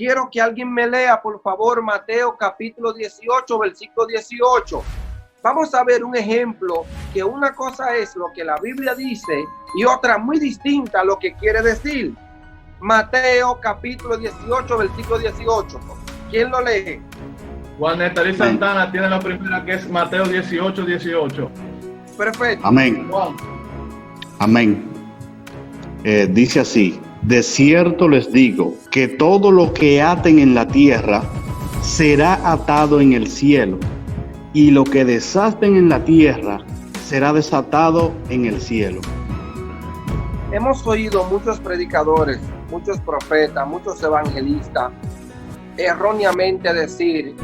quiero que alguien me lea, por favor, Mateo capítulo 18, versículo 18. Vamos a ver un ejemplo que una cosa es lo que la Biblia dice y otra muy distinta a lo que quiere decir. Mateo capítulo 18, versículo 18. ¿Quién lo lee? Juan Netalí Santana tiene la primera, que es Mateo 18, 18. Perfecto. Amén. Juan. Amén. Dice así: de cierto les digo que todo lo que aten en la tierra será atado en el cielo, y lo que desaten en la tierra será desatado en el cielo. Hemos oído muchos predicadores, muchos profetas, muchos evangelistas erróneamente decir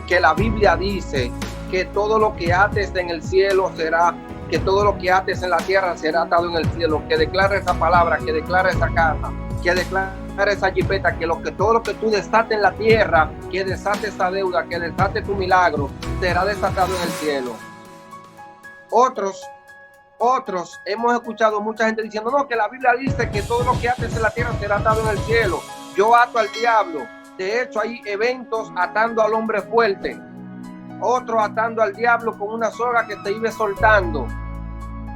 que la Biblia dice que todo lo que ates en el cielo será, que todo lo que ates en la tierra será atado en el cielo, que declara esa palabra, que declara esa casa, que declara esa jipeta, que todo lo que tú desates en la tierra, que desate esa deuda, que desate tu milagro, será desatado en el cielo. Otros hemos escuchado mucha gente diciendo, no, que la Biblia dice que todo lo que ates en la tierra será atado en el cielo. Yo ato al diablo. De hecho, hay eventos atando al hombre fuerte, otro atando al diablo con una soga que te iba soltando.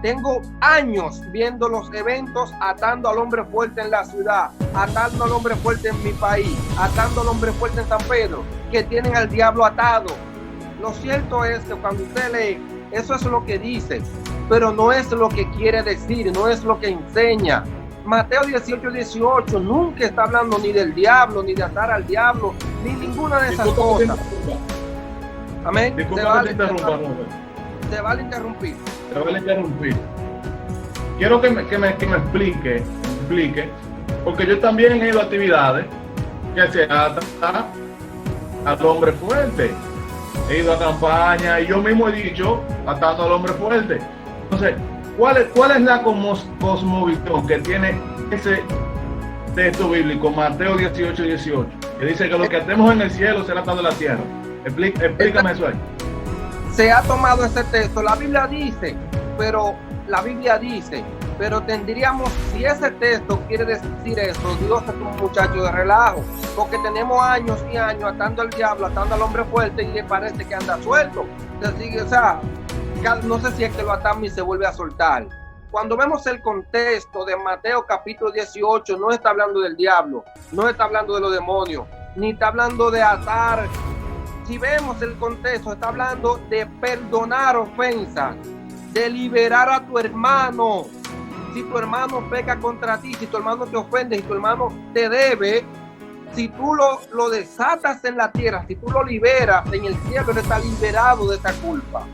Tengo años viendo los eventos atando al hombre fuerte en la ciudad, atando al hombre fuerte en mi país, atando al hombre fuerte en San Pedro, que tienen al diablo atado. Lo cierto es que cuando usted lee, eso es lo que dice, pero no es lo que quiere decir, no es lo que enseña. Mateo 18, 18 nunca está hablando ni del diablo, ni de atar al diablo, ni ninguna de esas cosas. Amén. Se vale interrumpir. Quiero que me explique, porque yo también he ido a actividades que se atan al hombre fuerte. He ido a campaña y yo mismo he dicho atando al hombre fuerte. Entonces, ¿cuál es la cosmovisión que tiene ese texto bíblico, Mateo 18, 18? Que dice que lo que atemos en el cielo será atado en la tierra. Explícame eso ahí. Se ha tomado ese texto, la Biblia dice, pero tendríamos, si ese texto quiere decir eso, Dios es un muchacho de relajo, porque tenemos años y años atando al diablo, atando al hombre fuerte, y le parece que anda suelto. Entonces, o sea, no sé si es que lo atamos y se vuelve a soltar. Cuando vemos el contexto de Mateo capítulo 18, no está hablando del diablo, no está hablando de los demonios, ni está hablando de atar. Si vemos el contexto, está hablando de perdonar ofensas, de liberar a tu hermano. Si tu hermano peca contra ti, si tu hermano te ofende, si tu hermano te debe, si tú lo desatas en la tierra, si tú lo liberas en el cielo, él está liberado de esa culpa.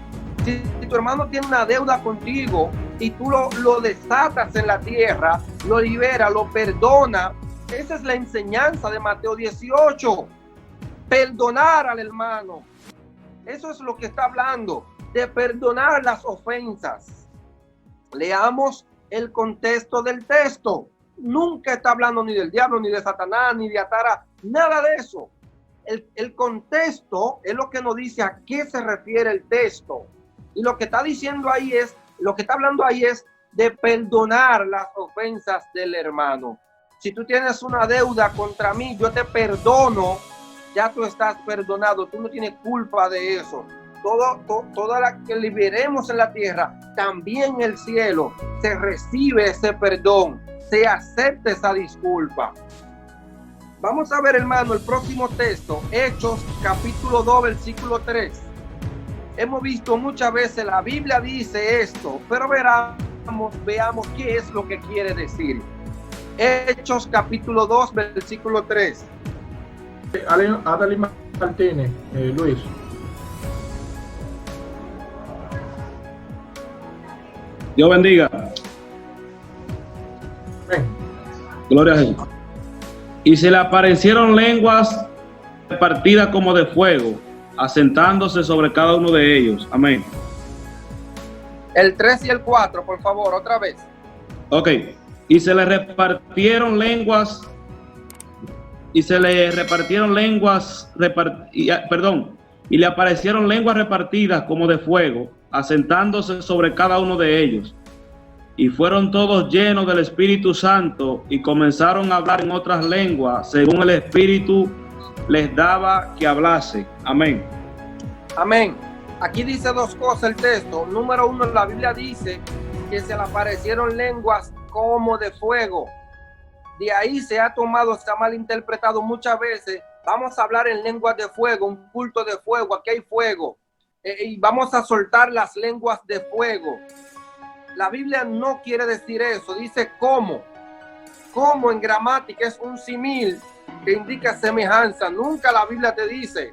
Si tu hermano tiene una deuda contigo y tú lo desatas en la tierra, lo libera, lo perdona, esa es la enseñanza de Mateo 18. Perdonar al hermano. Eso es lo que está hablando, de perdonar las ofensas. Leamos el contexto del texto. Nunca está hablando ni del diablo, ni de Satanás, ni de Atara, nada de eso. El contexto es lo que nos dice a qué se refiere el texto. Y lo que está diciendo ahí es, lo que está hablando ahí es de perdonar las ofensas del hermano. Si tú tienes una deuda contra mí, yo te perdono, ya tú estás perdonado, tú no tienes culpa de eso. Toda la que liberemos en la tierra, también en el cielo, se recibe ese perdón, se acepta esa disculpa. Vamos a ver, hermano, el próximo texto, Hechos capítulo 2, versículo 3. Hemos visto muchas veces, la Biblia dice esto, pero veamos qué es lo que quiere decir. Hechos capítulo 2, versículo 3. Adalí Martínez, Luis. Dios bendiga. Ven. Gloria a Jesús. Y se le aparecieron lenguas repartidas como de fuego, asentándose sobre cada uno de ellos. Amén. El 3 y el 4, por favor, otra vez. Ok. Y se le repartieron lenguas. Y le aparecieron lenguas repartidas como de fuego, asentándose sobre cada uno de ellos. y fueron todos llenos del Espíritu Santo y comenzaron a hablar en otras lenguas, según el Espíritu les daba que hablase. Amén. Amén. Aquí dice dos cosas el texto. Número uno, la Biblia dice que se le aparecieron lenguas como de fuego. De ahí se ha tomado, se ha malinterpretado muchas veces. Vamos a hablar en lenguas de fuego, un culto de fuego, aquí hay fuego. Y vamos a soltar las lenguas de fuego. La Biblia no quiere decir eso, dice como. Como en gramática es un símil que indica semejanza. Nunca la Biblia te dice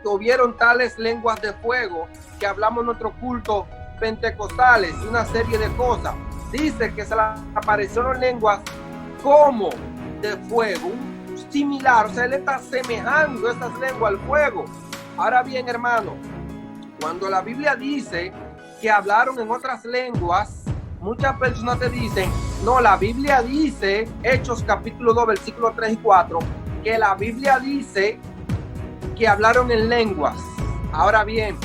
que hubieron tales lenguas de fuego que hablamos en nuestro culto pentecostales, una serie de cosas. Dice que se le aparecieron lenguas como de fuego, similar, o sea, él está asemejando esas lenguas al fuego. Ahora bien, hermano, cuando la Biblia dice que hablaron en otras lenguas, muchas personas te dicen, no, la Biblia dice, Hechos capítulo 2, versículos 3 y 4, que la Biblia dice que hablaron en lenguas. Ahora bien,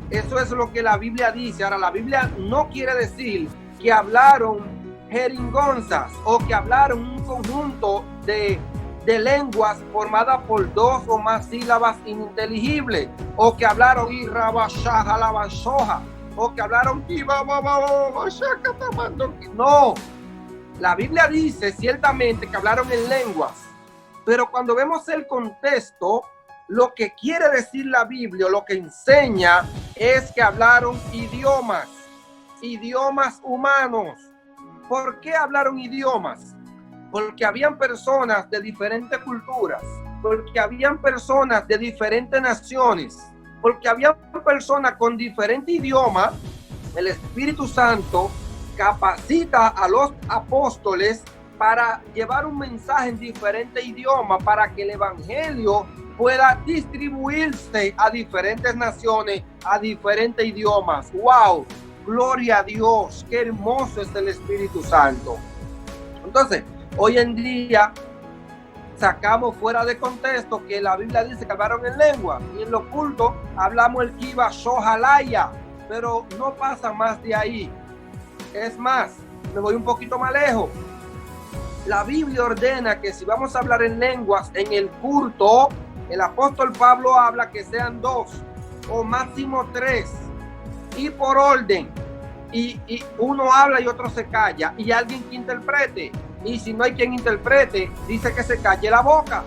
eso es lo que la Biblia dice. Ahora, la Biblia no quiere decir que hablaron jeringonzas o que hablaron un conjunto de lenguas formadas por dos o más sílabas ininteligibles, o que hablaron o que hablaron no. La Biblia dice ciertamente que hablaron en lenguas, pero cuando vemos el contexto, lo que quiere decir la Biblia, lo que enseña es que hablaron idiomas humanos. ¿Por qué hablaron idiomas? Porque habían personas de diferentes culturas, porque habían personas de diferentes naciones, porque habían personas con diferentes idiomas. El Espíritu Santo capacita a los apóstoles para llevar un mensaje en diferentes idiomas, para que el evangelio pueda distribuirse a diferentes naciones, a diferentes idiomas. ¡Wow! Gloria a Dios, qué hermoso es el Espíritu Santo. Entonces, hoy en día sacamos fuera de contexto que la Biblia dice que hablaron en lengua, y en lo oculto hablamos el kiva shohalaya, pero no pasa más de ahí. Es más, me voy un poquito más lejos. La Biblia ordena que si vamos a hablar en lenguas en el culto, el apóstol Pablo habla que sean 2 o máximo 3, y por orden, y uno habla y otro se calla, y alguien que interprete, y si no hay quien interprete, dice que se calle la boca.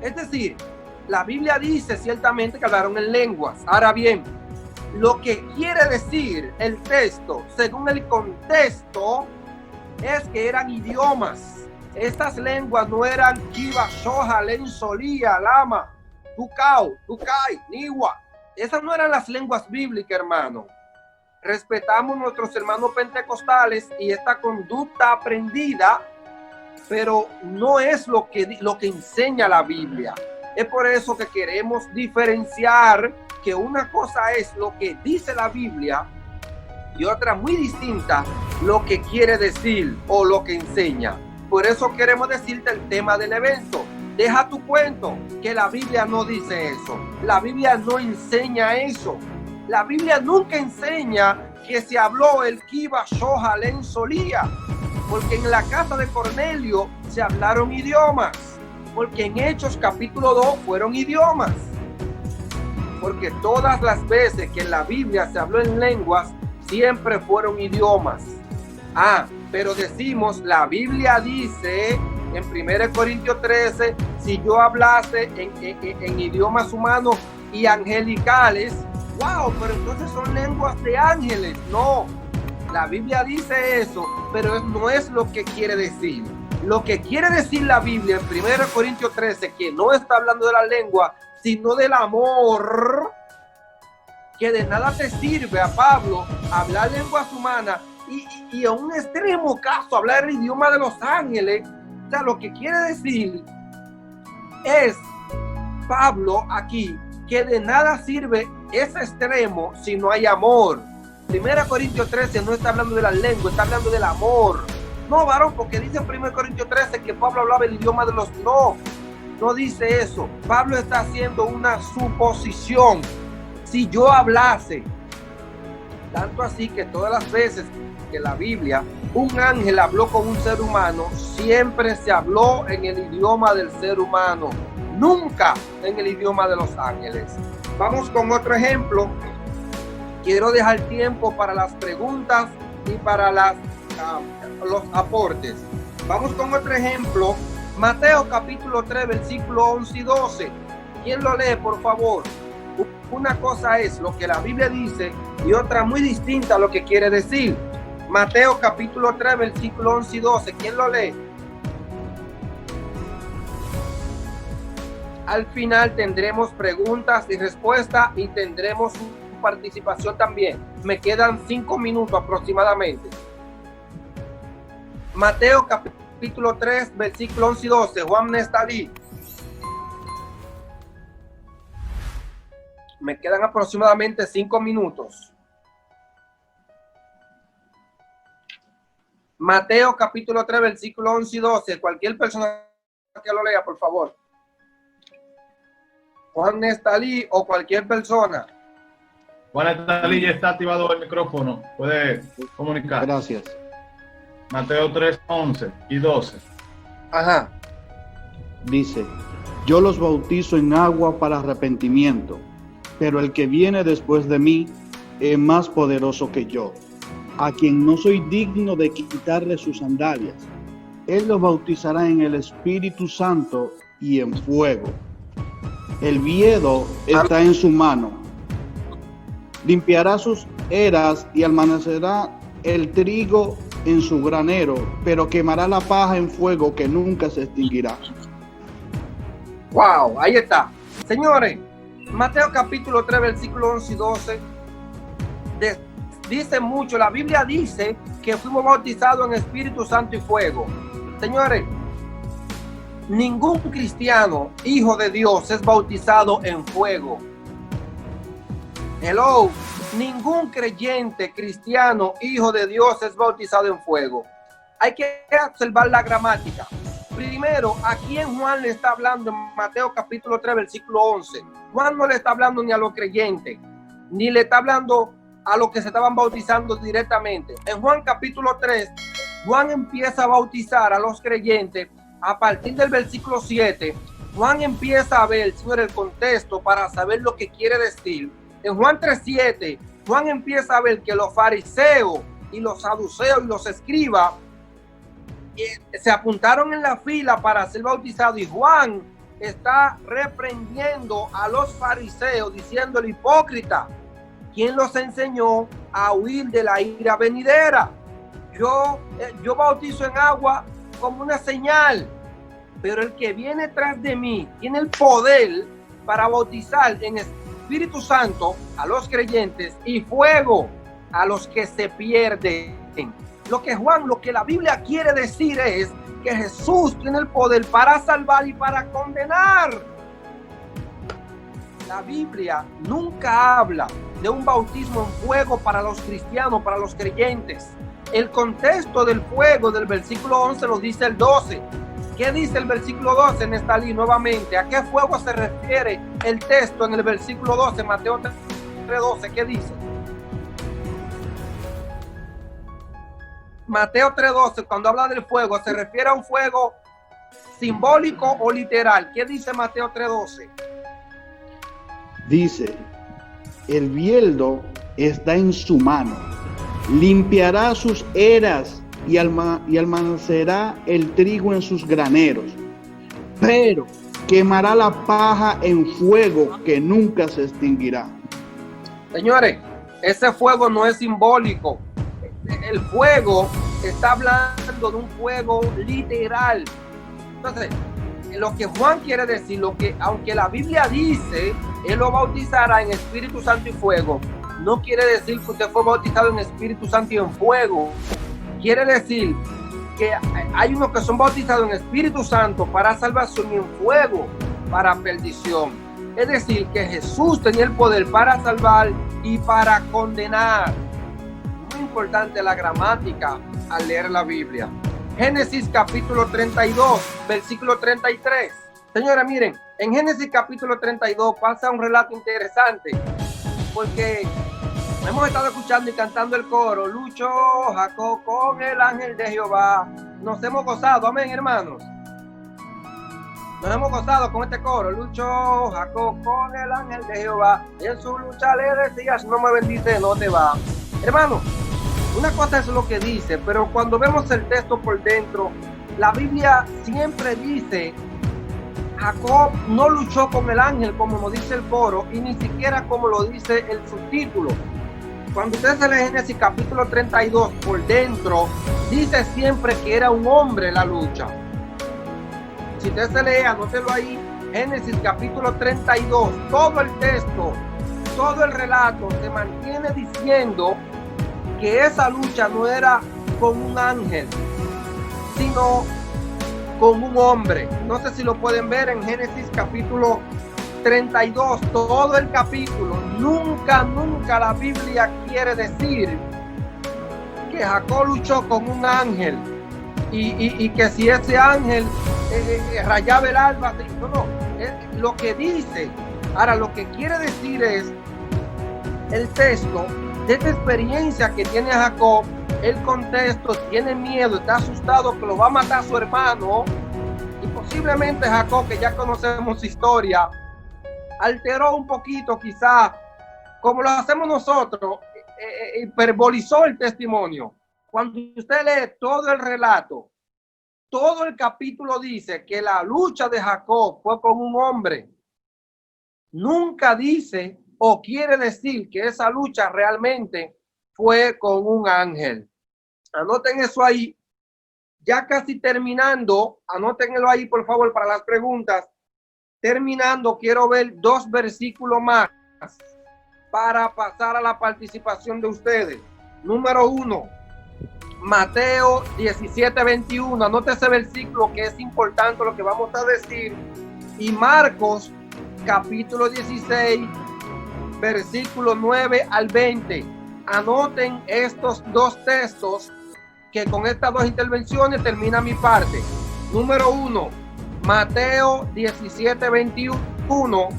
Es decir, la Biblia dice ciertamente que hablaron en lenguas. Ahora bien, lo que quiere decir el texto, según el contexto, es que eran idiomas. Estas lenguas no eran Kiva, Shoha, Len, Solía, Lama, Tukao, Tukai, Niwa. Esas no eran las lenguas bíblicas, hermano. Respetamos a nuestros hermanos pentecostales y esta conducta aprendida, pero no es lo que enseña la Biblia. Es por eso que queremos diferenciar que una cosa es lo que dice la Biblia y otra muy distinta lo que quiere decir o lo que enseña. Por eso queremos decirte el tema del evento. Deja tu cuento, que la Biblia no dice eso. La Biblia no enseña eso. La Biblia nunca enseña que se habló el Kiva Shoha Len Solía, porque en la casa de Cornelio se hablaron idiomas, porque en Hechos capítulo 2 fueron idiomas, porque todas las veces que en la Biblia se habló en lenguas siempre fueron idiomas. Pero decimos, la Biblia dice en 1 Corintios 13, si yo hablase en idiomas humanos y angelicales, wow, pero entonces son lenguas de ángeles. No, la Biblia dice eso, pero no es lo que quiere decir. Lo que quiere decir la Biblia en 1 Corintios 13, que no está hablando de la lengua, sino del amor, que de nada te sirve a Pablo hablar lenguas humanas y a un extremo caso hablar el idioma de los ángeles. O sea, lo que quiere decir es Pablo aquí, que de nada sirve ese extremo si no hay amor. 1 Corintios 13 no está hablando de la lengua, está hablando del amor. No, varón, porque dice en 1 Corintios 13 que Pablo hablaba el idioma de los... No dice eso. Pablo está haciendo una suposición. Si yo hablase Tanto así que todas las veces que la Biblia, un ángel habló con un ser humano, siempre se habló en el idioma del ser humano, nunca en el idioma de los ángeles. Vamos con otro ejemplo. Quiero dejar tiempo para las preguntas y para los aportes. Vamos con otro ejemplo. Mateo capítulo 3, versículo 11 y 12. ¿Quién lo lee, por favor? Una cosa es lo que la Biblia dice y otra muy distinta a lo que quiere decir. Mateo capítulo 3, versículo 11 y 12. ¿Quién lo lee? Al final tendremos preguntas y respuestas y tendremos su participación también. Me quedan 5 minutos aproximadamente. Mateo capítulo 3, versículo 11 y 12. Juan Nestalí. Me quedan aproximadamente 5 minutos. Mateo capítulo 3, versículo 11 y 12. Cualquier persona que lo lea, por favor. Juan Nestalí o cualquier persona. Juan Nestalí, ya está activado el micrófono. Puede comunicar. Gracias. Mateo 3, 11 y 12. Ajá. Dice, yo los bautizo en agua para arrepentimiento, pero el que viene después de mí es más poderoso que yo, a quien no soy digno de quitarle sus sandalias. Él los bautizará en el Espíritu Santo y en fuego. El viedo está en su mano. Limpiará sus eras y almacenará el trigo en su granero, pero quemará la paja en fuego que nunca se extinguirá. Wow, ahí está. Señores, Mateo capítulo 3, versículo 11 y 12. Dice mucho, la Biblia dice que fuimos bautizados en Espíritu Santo y fuego. Señores, ningún cristiano, hijo de Dios, es bautizado en fuego. Hello, ningún creyente cristiano, hijo de Dios, es bautizado en fuego. Hay que observar la gramática. Primero, ¿a quién Juan le está hablando en Mateo capítulo 3, versículo 11? Juan no le está hablando ni a los creyentes, ni le está hablando a los que se estaban bautizando directamente. En Juan capítulo 3, Juan empieza a bautizar a los creyentes a partir del versículo 7. Juan empieza a ver, Señor, el contexto para saber lo que quiere decir. En Juan 3:7, Juan empieza a ver que los fariseos y los saduceos y los escribas se apuntaron en la fila para ser bautizados, y Juan está reprendiendo a los fariseos diciéndole: hipócrita, ¿quién los enseñó a huir de la ira venidera? Yo bautizo en agua como una señal, pero el que viene tras de mí tiene el poder para bautizar en Espíritu Santo a los creyentes y fuego a los que se pierden. Lo que la Biblia quiere decir es que Jesús tiene el poder para salvar y para condenar. La Biblia nunca habla de un bautismo en fuego para los cristianos, para los creyentes. El contexto del fuego del versículo 11 lo dice el 12. ¿Qué dice el versículo 12 en esta línea nuevamente? ¿A qué fuego se refiere el texto en el versículo 12, Mateo 3:12? ¿Qué dice? Mateo 3:12, cuando habla del fuego, ¿se refiere a un fuego simbólico o literal? ¿Qué dice Mateo 3:12? Dice, el bieldo está en su mano, limpiará sus eras y almacenará el trigo en sus graneros, pero quemará la paja en fuego que nunca se extinguirá. Señores, ese fuego no es simbólico. El fuego está hablando de un fuego literal. Entonces, lo que Juan quiere decir, aunque la Biblia dice, él lo bautizará en Espíritu Santo y fuego, no quiere decir que usted fue bautizado en Espíritu Santo y en fuego. Quiere decir que hay unos que son bautizados en Espíritu Santo para salvación y en fuego para perdición. Es decir, que Jesús tenía el poder para salvar y para condenar. Muy importante la gramática al leer la Biblia. Génesis capítulo 32, versículo 33. Señora, miren, en Génesis capítulo 32 pasa un relato interesante, porque Hemos estado escuchando y cantando el coro, luchó Jacob con el ángel de Jehová. Nos hemos gozado, amén, hermanos. Nos hemos gozado con este coro, luchó Jacob con el ángel de Jehová. Y en su lucha le decía, si no me bendice, no te va. Hermanos, una cosa es lo que dice, pero cuando vemos el texto por dentro, la Biblia siempre dice, Jacob no luchó con el ángel como nos dice el coro, y ni siquiera como lo dice el subtítulo. Cuando usted se lee Génesis capítulo 32 por dentro, dice siempre que era un hombre la lucha. Si usted se lee, anótelo ahí, Génesis capítulo 32, todo el texto, todo el relato se mantiene diciendo que esa lucha no era con un ángel, sino con un hombre. No sé si lo pueden ver en Génesis capítulo 32, todo el capítulo. Nunca la Biblia quiere decir que Jacob luchó con un ángel y que si ese ángel rayaba el alba. No, lo que dice. Ahora, lo que quiere decir es el texto de esta experiencia que tiene Jacob. El contexto, tiene miedo, está asustado que lo va a matar a su hermano, y posiblemente Jacob, que ya conocemos su historia, alteró un poquito, quizá como lo hacemos nosotros, hiperbolizó el testimonio. Cuando usted lee todo el relato, todo el capítulo dice que la lucha de Jacob fue con un hombre. Nunca dice o quiere decir que esa lucha realmente fue con un ángel. Anoten eso ahí. Ya casi terminando, anótenlo ahí por favor para las preguntas. Terminando, quiero ver 2 versículos más para pasar a la participación de ustedes. Número 1, Mateo 17:21. Anote ese versículo que es importante lo que vamos a decir. Y Marcos capítulo 16, versículo 9 al 20. Anoten estos 2 textos, que con estas 2 intervenciones termina mi parte. Número 1, Mateo 17:21.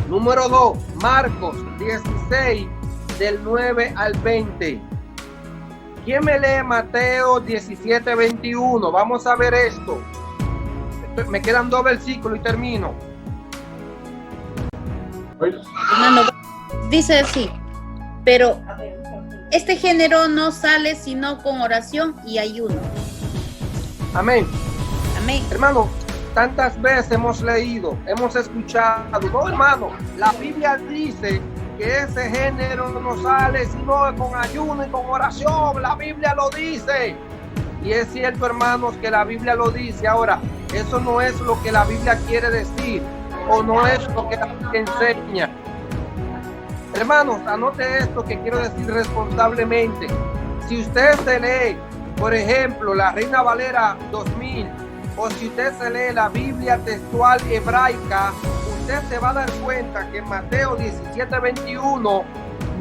Número 2, Marcos 16, del 9 al 20. ¿Quién me lee Mateo 17:21? Vamos a ver esto. Me quedan 2 versículos y termino. Dice así, pero este género no sale sino con oración y ayuno. Amén. Amén. Hermano, tantas veces hemos leído, hemos escuchado, no hermano, la Biblia dice que ese género no sale sino con ayuno y con oración. La Biblia lo dice. Y es cierto, hermanos, que la Biblia lo dice. Ahora, eso no es lo que la Biblia quiere decir, o no es lo que la Biblia enseña. Hermanos, anote esto que quiero decir responsablemente. Si usted se lee, por ejemplo, la Reina Valera 2000, o si usted se lee la Biblia textual hebraica, usted se va a dar cuenta que Mateo 17:21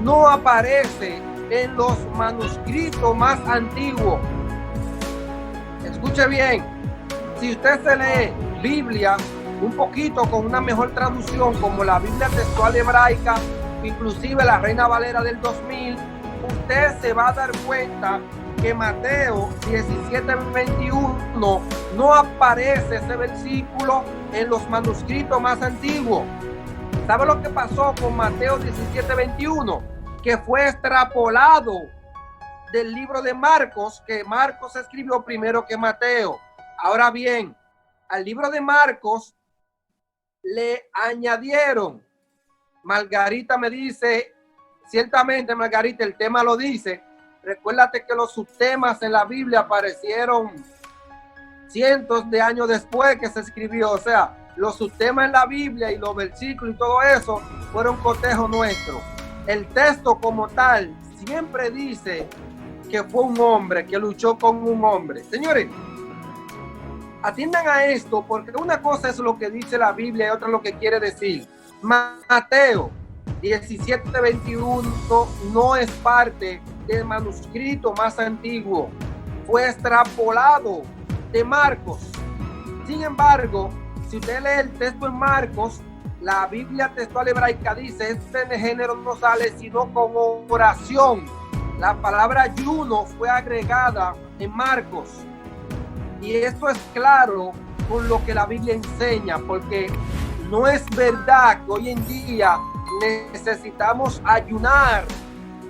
no aparece en los manuscritos más antiguos. Escuche bien, si usted se lee Biblia un poquito con una mejor traducción, como la Biblia textual hebraica, inclusive la Reina Valera del 2000, usted se va a dar cuenta que Mateo 17:21 no aparece ese versículo en los manuscritos más antiguos. ¿Sabe lo que pasó con Mateo 17:21? Que fue extrapolado del libro de Marcos, que Marcos escribió primero que Mateo. Ahora bien, al libro de Marcos le añadieron. Margarita me dice, ciertamente Margarita, el tema lo dice. Recuérdate que los subtemas en la Biblia aparecieron cientos de años después que se escribió. O sea, los subtemas en la Biblia y los versículos y todo eso fueron cotejo nuestro. El texto como tal siempre dice que fue un hombre, que luchó con un hombre. Señores, atiendan a esto, porque una cosa es lo que dice la Biblia y otra lo que quiere decir. Mateo 17:21 no es parte del manuscrito más antiguo, fue extrapolado de Marcos. Sin embargo, si usted lee el texto en Marcos, La Biblia textual hebraica dice, este género no sale sino con oración. La palabra ayuno fue agregada en Marcos. Y esto es claro con lo que la Biblia enseña, porque no es verdad que hoy en día necesitamos ayunar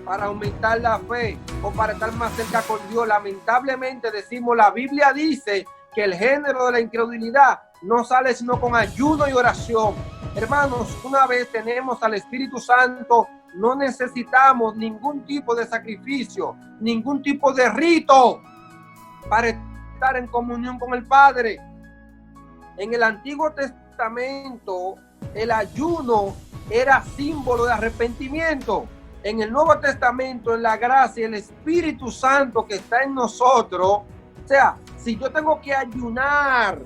para aumentar la fe o para estar más cerca con Dios. Lamentablemente decimos, la Biblia dice que el género de la incredulidad no sale sino con ayuno y oración. Hermanos, una vez tenemos al Espíritu Santo, no necesitamos ningún tipo de sacrificio, ningún tipo de rito para estar en comunión con el Padre. En el Antiguo Testamento, el ayuno era símbolo de arrepentimiento. En el Nuevo Testamento, en la gracia, el Espíritu Santo que está en nosotros, o sea, si yo tengo que ayunar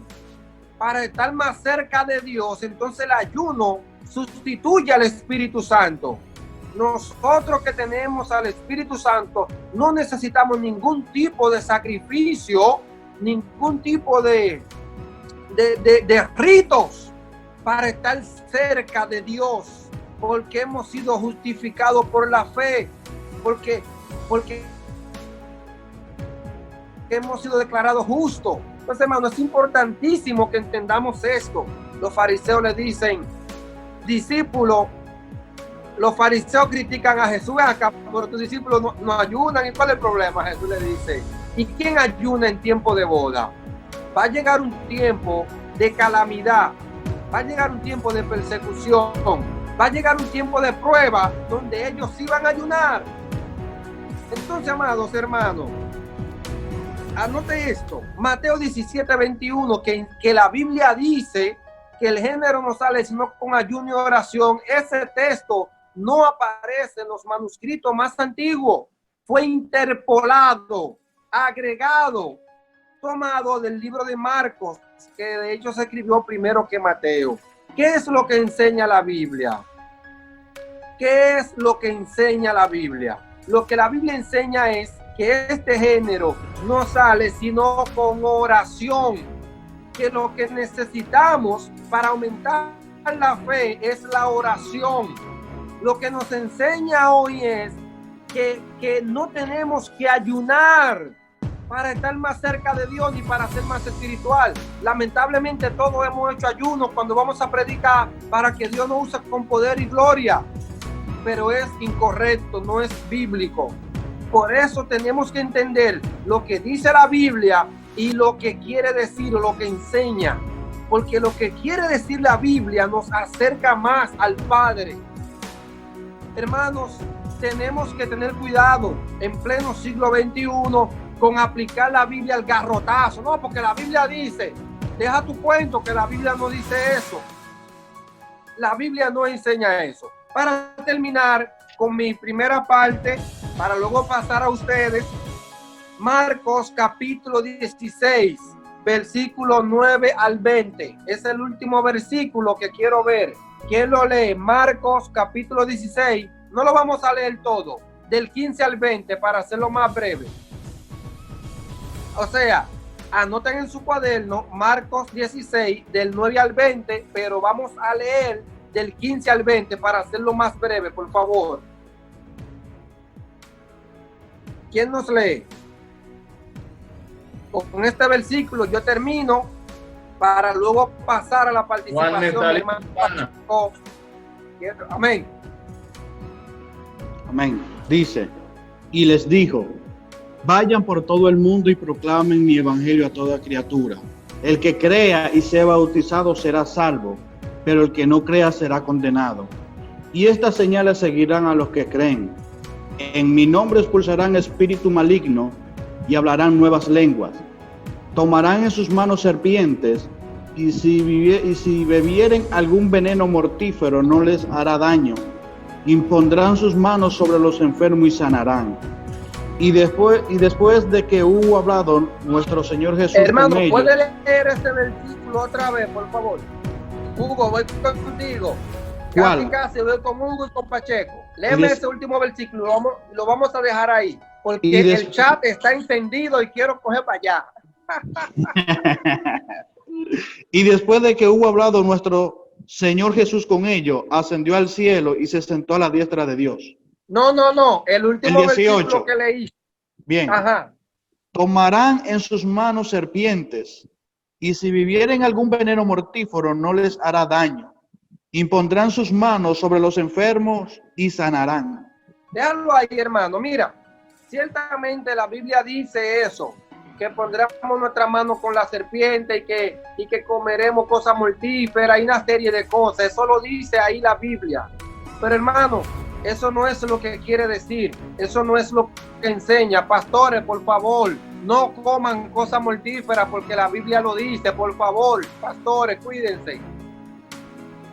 para estar más cerca de Dios, entonces el ayuno sustituye al Espíritu Santo. Nosotros que tenemos al Espíritu Santo no necesitamos ningún tipo de sacrificio, ningún tipo de ritos para estar cerca de Dios, porque hemos sido justificados por la fe, porque hemos sido declarados justos. Entonces, hermano, es importantísimo que entendamos esto. Los fariseos le dicen, discípulos, los fariseos critican a Jesús acá, pero tus discípulos no ayunan. ¿Y cuál es el problema? Jesús le dice, ¿y quién ayuna en tiempo de boda? Va a llegar un tiempo de calamidad, va a llegar un tiempo de persecución, va a llegar un tiempo de prueba donde ellos sí van a ayunar. Entonces, amados hermanos, anote esto, Mateo 17:21, que la Biblia dice que el género no sale sino con ayuno y oración. Ese texto no aparece en los manuscritos más antiguos, fue interpolado, agregado, tomado del libro de Marcos, que de hecho se escribió primero que Mateo. ¿Qué es lo que enseña la Biblia? ¿Qué es lo que enseña la Biblia? Lo que la Biblia enseña es que este género no sale sino con oración, que lo que necesitamos para aumentar la fe es la oración. Lo que nos enseña hoy es que no tenemos que ayunar para estar más cerca de Dios ni para ser más espiritual. Lamentablemente todos hemos hecho ayunos cuando vamos a predicar para que Dios nos use con poder y gloria, pero es incorrecto, no es bíblico. Por eso tenemos que entender lo que dice la Biblia y lo que quiere decir o lo que enseña, porque lo que quiere decir la Biblia nos acerca más al Padre. Hermanos, tenemos que tener cuidado en pleno siglo XXI con aplicar la Biblia al garrotazo. No, porque la Biblia dice, deja tu cuento, que la Biblia no dice eso. La Biblia no enseña eso. Para terminar con mi primera parte, para luego pasar a ustedes, Marcos capítulo 16, versículo 9 al 20. Es el último versículo que quiero ver. ¿Quién lo lee? Marcos capítulo 16. No lo vamos a leer todo, del 15 al 20 para hacerlo más breve. O sea, anoten en su cuaderno Marcos 16 del 9 al 20, pero vamos a leer del 15 al 20 para hacerlo más breve, por favor. ¿Quién nos lee? Con este versículo yo termino para luego pasar a la participación de hermano. Amén. Amén. Dice, y les dijo, vayan por todo el mundo y proclamen mi evangelio a toda criatura. El que crea y sea bautizado será salvo, pero el que no crea será condenado. Y estas señales seguirán a los que creen. En mi nombre expulsarán espíritu maligno y hablarán nuevas lenguas. Tomarán en sus manos serpientes y si bebieren algún veneno mortífero no les hará daño. Impondrán sus manos sobre los enfermos y sanarán. Y después de que hubo hablado nuestro Señor Jesús hermano, con ellos, ¿puede leer este versículo otra vez, por favor? Hugo, voy contigo. ¿Cuál? Casi voy con Hugo y con Pacheco. Léeme ese último versículo, lo vamos a dejar ahí, porque el chat está encendido y quiero coger para allá. Y después de que hubo hablado nuestro Señor Jesús con ellos, ascendió al cielo y se sentó a la diestra de Dios. No, el último El 18. versículo que leí. Bien. Ajá. Tomarán en sus manos serpientes, y si vivieren algún veneno mortífero no les hará daño. Impondrán sus manos sobre los enfermos y sanarán. Déjalo ahí, hermano. Mira, ciertamente la Biblia dice eso, que pondremos nuestra mano con la serpiente y que comeremos cosas mortíferas y una serie de cosas. Eso lo dice ahí la Biblia. Pero hermano, eso no es lo que quiere decir. Eso no es lo que enseña. Pastores, por favor, no coman cosas mortíferas porque la Biblia lo dice. Por favor, pastores, cuídense.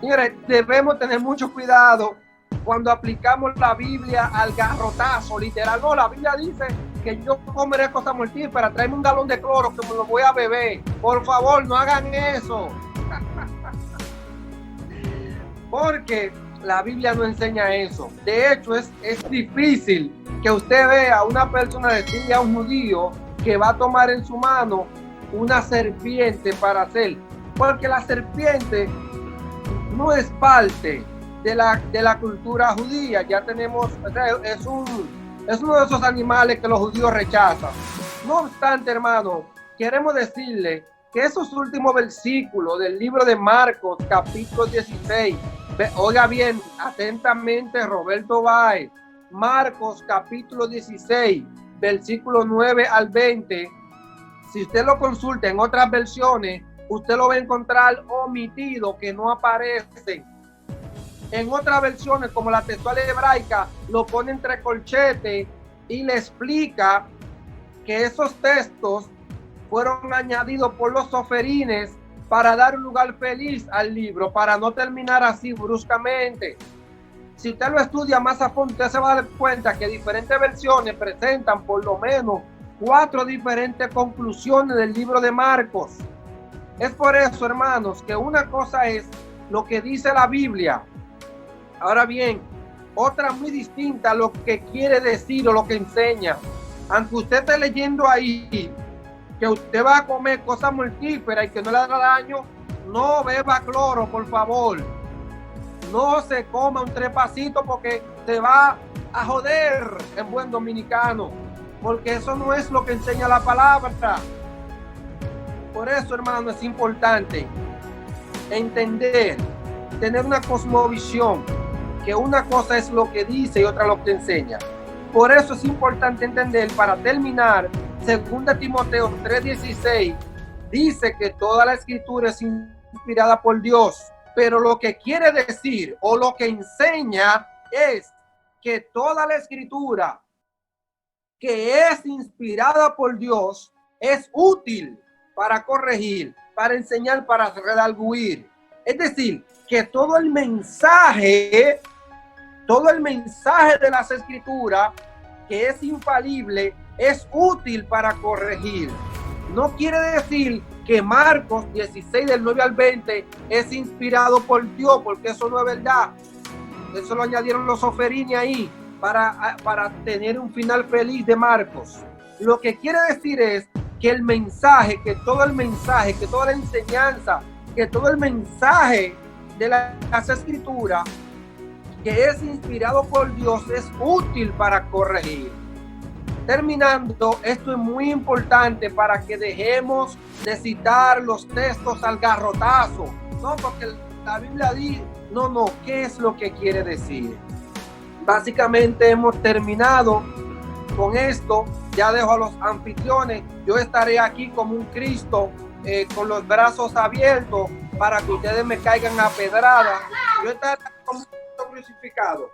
Señores, debemos tener mucho cuidado cuando aplicamos la Biblia al garrotazo, literal. No, la Biblia dice que yo comeré cosas mortíferas, tráeme un galón de cloro que me lo voy a beber. Por favor, no hagan eso. Porque la Biblia no enseña eso. De hecho, es difícil que usted vea a una persona decirle a un judío que va a tomar en su mano una serpiente para hacer. Porque la serpiente no es parte de la cultura judía. Ya tenemos, es uno de esos animales que los judíos rechazan. No obstante, hermano, queremos decirle que esos últimos versículos del libro de Marcos, capítulo 16, oiga bien, atentamente Roberto Báez, Marcos capítulo 16, versículo 9 al 20, si usted lo consulta en otras versiones, usted lo va a encontrar omitido, que no aparece. En otras versiones, como la textual hebraica, lo pone entre corchetes y le explica que esos textos fueron añadidos por los soferines para dar un lugar feliz al libro, para no terminar así bruscamente. Si usted lo estudia más a fondo, usted se va a dar cuenta que diferentes versiones presentan por lo menos 4 diferentes conclusiones del libro de Marcos. Es por eso, hermanos, que una cosa es lo que dice la Biblia. Ahora bien, otra muy distinta a lo que quiere decir o lo que enseña. Aunque usted esté leyendo ahí que usted va a comer cosas mortíferas y que no le haga daño, no beba cloro, por favor. No se coma un trepacito porque te va a joder en buen dominicano. Porque eso no es lo que enseña la palabra. Por eso, hermano, es importante entender, tener una cosmovisión, que una cosa es lo que dice y otra lo que enseña. Por eso es importante entender, para terminar, 2 Timoteo 3:16 dice que toda la escritura es inspirada por Dios, pero lo que quiere decir o lo que enseña es que toda la escritura que es inspirada por Dios es útil para corregir, para enseñar, para redarguir. Es decir, que todo el mensaje de las escrituras, que es infalible, es útil para corregir. No quiere decir que Marcos 16 del 9 al 20 es inspirado por Dios, porque eso no es verdad. Eso lo añadieron los soferini ahí para tener un final feliz de Marcos. Lo que quiere decir es que el mensaje, que toda la enseñanza, que todo el mensaje de las escrituras que es inspirado por Dios es útil para corregir. Terminando, esto es muy importante para que dejemos de citar los textos al garrotazo. No, porque la Biblia dice, no, ¿qué es lo que quiere decir? Básicamente hemos terminado con esto. Ya dejo a los anfitriones. Yo estaré aquí como un Cristo con los brazos abiertos para que ustedes me caigan a pedrada. Yo estaré como un Cristo crucificado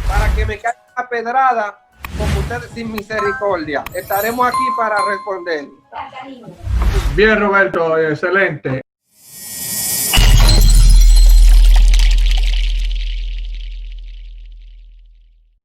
para que me caigan a pedrada como ustedes sin misericordia. Estaremos aquí para responder. Bien, Roberto, excelente.